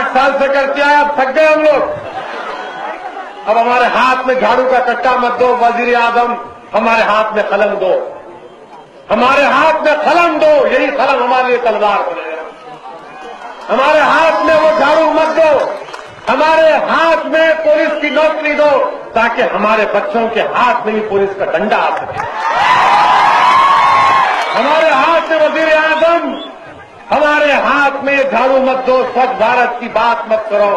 60 साल से करते आए, अब थक गए हम लोग। अब हमारे हाथ में झाड़ू का कट्टा मत दो वजीर आजम, हमारे हाथ में कलम दो, हमारे हाथ में कलम दो, यही कलम हमारे लिए तलवार बनेगा। हमारे हाथ में वो झाड़ू मत दो, हमारे हाथ में पुलिस की नौकरी दो, ताकि हमारे बच्चों के हाथ में ही पुलिस का डंडा आ सके। हमारे हाथ में वजीर आजम, हमारे हाथ में झाड़ू मत दो, स्वच्छ भारत की बात मत करो,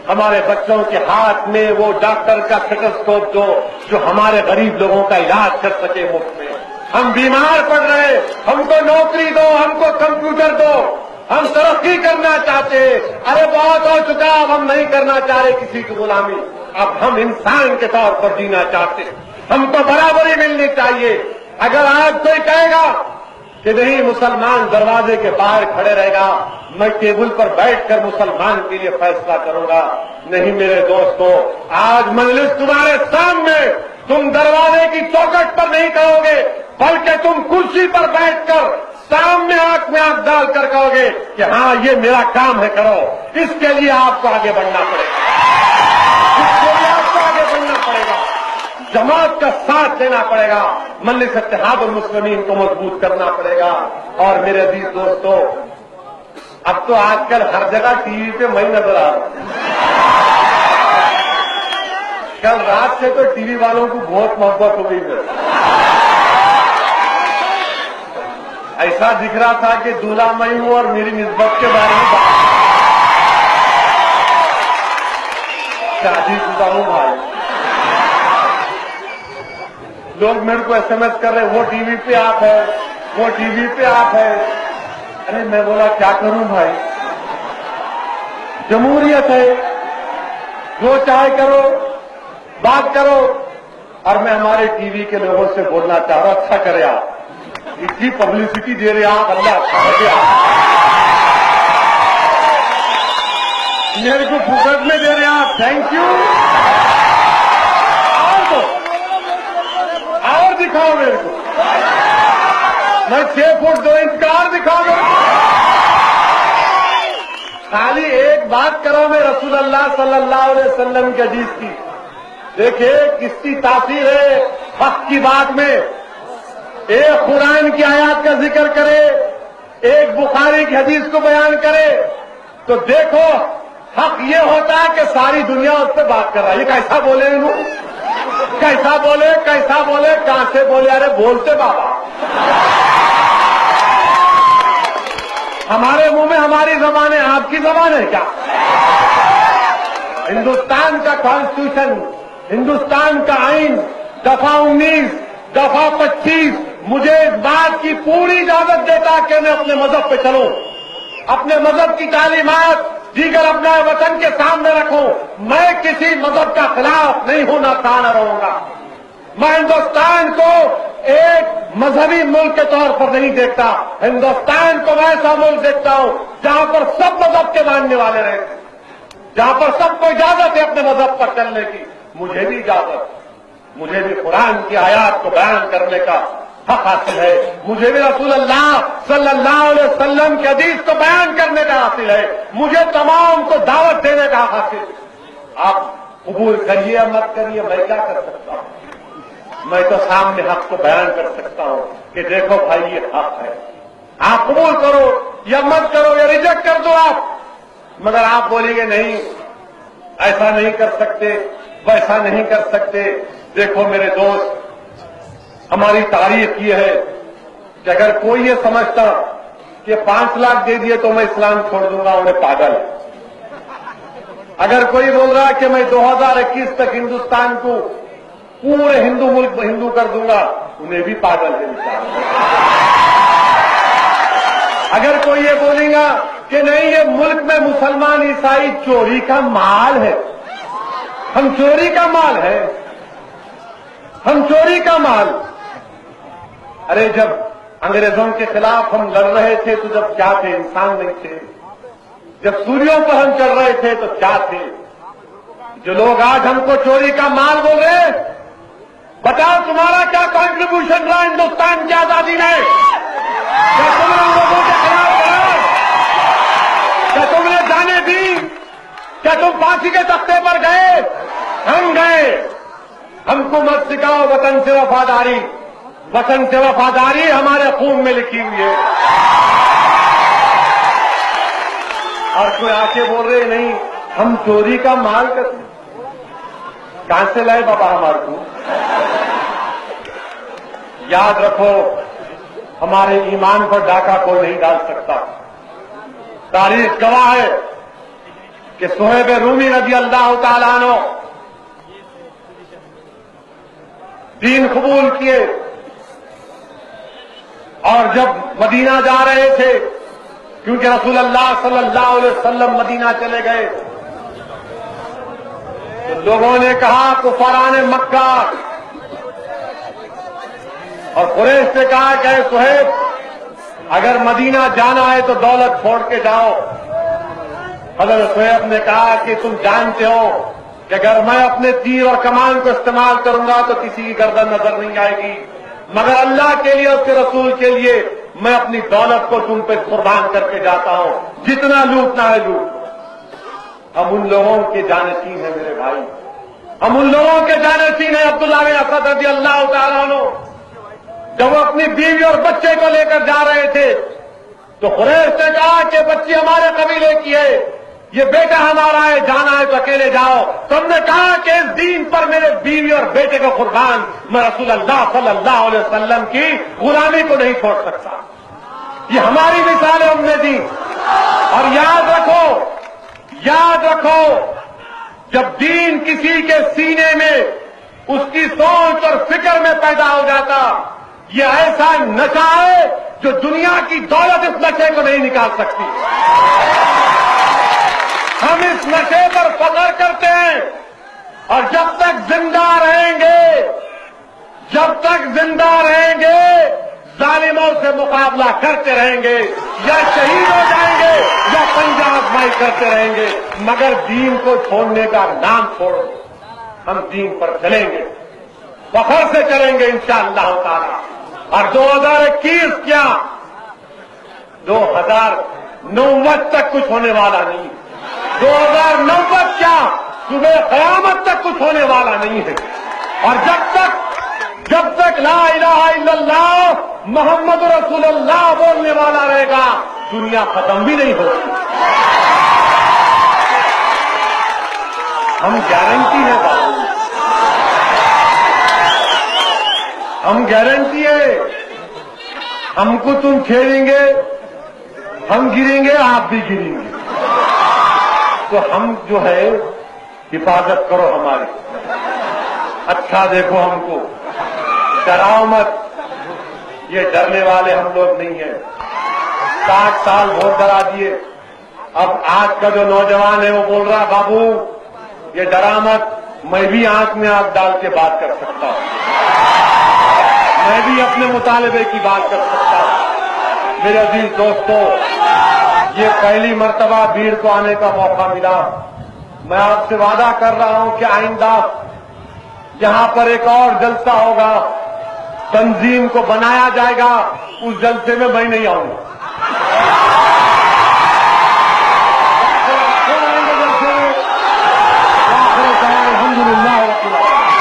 हमारे बच्चों के हाथ में वो डॉक्टर का स्टेथोस्कोप दो जो हमारे गरीब लोगों का इलाज कर सके मुफ्त में। हम बीमार पड़ रहे, हमको नौकरी दो, हमको कंप्यूटर दो, हम तरक्की करना चाहते हैं। अरे बहुत हो चुका, अब हम नहीं करना चाह रहे किसी की गुलामी, अब हम इंसान के तौर पर जीना चाहते हैं। हमको बराबरी मिलनी चाहिए। अगर आज कोई कहेगा कि नहीं मुसलमान दरवाजे के बाहर खड़े रहेगा, मैं टेबल पर बैठकर मुसलमान के लिए फैसला करूंगा, नहीं मेरे दोस्तों, आज मजलिस तुम्हारे सामने, तुम दरवाजे की चौखट पर नहीं कहोगे, बल्कि तुम कुर्सी पर बैठकर सामने आंख में आंख डालकर कहोगे कि हाँ ये मेरा काम है, करो। इसके लिए आपको आगे बढ़ना पड़ेगा, इसके लिए आपको आगे बढ़ना पड़ेगा, जमात का साथ देना पड़ेगा, मजलिस इत्तेहादुल मुस्लिमीन को मजबूत करना पड़ेगा। और मेरे अजीज दोस्तों, अब तो आजकल हर जगह टीवी पे मैं नजर आ रहा हूं। कल रात से तो टीवी वालों को बहुत मोहब्बत हो गई है। ऐसा दिख रहा था कि दूल्हा मैं हूं और मेरी निस्बत के बारे में बात, शादीशुदा हूं भाई। लोग मेरे को एसएमएस कर रहे, वो टीवी पे आप है, वो टीवी पे आप है। अरे मैं बोला क्या करूं भाई, जमहूरियत है, जो चाहे करो, बात करो। और मैं हमारे टीवी के लोगों से बोलना चाह रहा हूं, अच्छा करे आप, इतनी पब्लिसिटी दे रहे आप, अल्लाह अच्छा करे आप, मेरे को फुकट में दे रहे आप, थैंक यू। और दिखाओ मेरे को, मैं 6 फुट 2 इंच का और दिखाओ मेरे को। खाली एक बात करो मैं रसूल अल्लाह सल्लल्लाहु अलैहि वसल्लम के हदीस की, देखिए किसकी तासीर है हक की बात में। एक कुरान की आयत का जिक्र करे, एक बुखारी की हदीस को बयान करे, तो देखो हक ये होता है कि सारी दुनिया उस पर बात कर रहा है। ये कैसा बोले इन्हों, कैसा बोले, कैसा बोले, कहां से बोले, अरे बोलते बाबा, हमारे मुंह में हमारी जबान है, आपकी जबान है क्या? हिंदुस्तान का कॉन्स्टिट्यूशन, हिंदुस्तान का आइन, दफा 19, दफा 25 मुझे इस बात की पूरी इजाजत देता कि मैं अपने मजहब पे चलूं, अपने मजहब की तालीमात दीगर अपने वतन के सामने रखूं। मैं किसी मजहब का खिलाफ नहीं हूं, ना था न रहूंगा। मैं हिंदुस्तान को एक मजहबी मुल्क के तौर पर नहीं देखता, हिंदुस्तान को मैं ऐसा मुल्क देखता हूं जहां पर सब मजहब के मानने वाले रहते, जहां पर सबको इजाजत है अपने मजहब पर चलने की। मुझे भी इजाजत, मुझे भी कुरान की आयत को बयान करने का हक हासिल है, मुझे भी रसूल अल्लाह सल्लल्लाहु अलैहि वसल्लम के हदीस को बयान करने का हासिल है, मुझे तमाम को दावत देने का हासिल है। आप कबूल करिए या मत करिए, मैं क्या कर सकता हूं? मैं तो सामने हक को बयान कर सकता हूं कि देखो भाई ये हक है, आप कबूल करो या मत करो या रिजेक्ट कर दो आप। मगर आप बोलेंगे नहीं ऐसा नहीं कर सकते, वैसा नहीं कर सकते। देखो मेरे दोस्त, हमारी तारीख ये है कि अगर कोई ये समझता कि 5 लाख दे दिए तो मैं इस्लाम छोड़ दूंगा, उन्हें पागल है। अगर कोई बोल रहा है कि मैं 2021 तक हिंदुस्तान को पूरे हिंदू मुल्क हिंदू कर दूंगा, उन्हें भी पागल है। अगर कोई ये बोलेगा कि नहीं ये मुल्क में मुसलमान ईसाई चोरी का माल है, हम चोरी का माल है, हम चोरी का माल। अरे जब अंग्रेजों के खिलाफ हम लड़ रहे थे तो जब क्या थे, इंसान नहीं थे। जब सूर्यों पर हम चढ़ रहे थे तो क्या थे। जो लोग आज हमको चोरी का माल बोल रहे हैं, बताओ तुम्हारा क्या कंट्रीब्यूशन रहा हिंदुस्तान की आजादी में? क्या तुमने उन लोगों के खिलाफ लड़ा? क्या तुमने जाने दी کیا تم پھانسی کے تختے پر گئے؟ ہم گئے. ہم کو مت سکھاؤ وطن سے وفاداری. وطن سے وفاداری ہمارے خون میں لکھی ہوئی ہے. اور کوئی آ کے بول رہے نہیں ہم چوری کا مال کرتے. کہاں سے لائے بابا ہمارے کو؟ یاد رکھو ہمارے ایمان پر ڈاکہ کوئی نہیں ڈال سکتا. تاریخ گواہ ہے کہ صہیب رومی رضی اللہ تعالیٰ عنہ دین قبول کیے اور جب مدینہ جا رہے تھے، کیونکہ رسول اللہ صلی اللہ علیہ وسلم مدینہ چلے گئے، تو لوگوں نے کہا کفاران مکہ اور قریش سے کہا کہ اے صہیب اگر مدینہ جانا ہے تو دولت چھوڑ کے جاؤ. حضرت صہیب نے کہا کہ تم جانتے ہو کہ اگر میں اپنے تیر اور کمان کو استعمال کروں گا تو کسی کی گردن نظر نہیں آئے گی، مگر اللہ کے لیے اس کے رسول کے لیے میں اپنی دولت کو تم پہ قربان کر کے جاتا ہوں، جتنا لوٹنا ہے لوٹ. ہم ان لوگوں کے جانشین ہیں میرے بھائی، ہم ان لوگوں کے جانشین ہیں. عبداللہ بن اسد رضی اللہ تعالیٰ عنہ جب وہ اپنی بیوی اور بچے کو لے کر جا رہے تھے تو قریش نے کہا کہ بچی ہمارے قبیلے کی ہے، یہ بیٹا ہمارا ہے، جانا ہے تو اکیلے جاؤ. تو ہم نے کہا کہ اس دین پر میرے بیوی اور بیٹے کو قربان میں رسول اللہ صلی اللہ علیہ وسلم کی غلامی کو نہیں چھوڑ سکتا. یہ ہماری مثال ہے ہم نے دی. اور یاد رکھو جب دین کسی کے سینے میں اس کی سوچ اور فکر میں پیدا ہو جاتا، یہ ایسا نشہ ہے جو دنیا کی دولت اس نشے کو نہیں نکال سکتی. ہم اس نشے پر فخر کرتے ہیں اور جب تک زندہ رہیں گے ظالموں سے مقابلہ کرتے رہیں گے، یا شہید ہو جائیں گے یا پنجہ آزمائی کرتے رہیں گے، مگر دین کو چھوڑنے کا نام چھوڑو. ہم دین پر چلیں گے، فخر سے چلیں گے انشاءاللہ تعالی. اور 2021 کیا 2090 تک کچھ ہونے والا نہیں. 2090 کیا صبح قیامت تک کچھ ہونے والا نہیں ہے. اور جب تک لا الہ الا اللہ محمد رسول اللہ بولنے والا رہے گا دنیا ختم بھی نہیں ہوگی. ہم گارنٹی ہے بات، ہم گارنٹی ہے. ہم کو تم کھیلیں گے، ہم گریں گے، آپ بھی گریں گے. تو ہم جو ہے حفاظت کرو ہماری. اچھا دیکھو ہم کو، ڈراؤ مت. یہ ڈرنے والے ہم لوگ نہیں ہیں. 60 سال بہت ڈرا دیے. اب آج کا جو نوجوان ہے وہ بول رہا بابو یہ ڈرا مت، میں بھی آنکھ میں آنکھ ڈال کے بات کر سکتا ہوں، میں بھی اپنے مطالبے کی بات کر سکتا ہوں. میرے عزیز دوستو، یہ پہلی مرتبہ بھیڑ کو آنے کا موقع ملا. میں آپ سے وعدہ کر رہا ہوں کہ آئندہ جہاں پر ایک اور جلسہ ہوگا، تنظیم کو بنایا جائے گا، اس جلسے میں نہیں آؤں گا. الحمدللہ رب العالمین.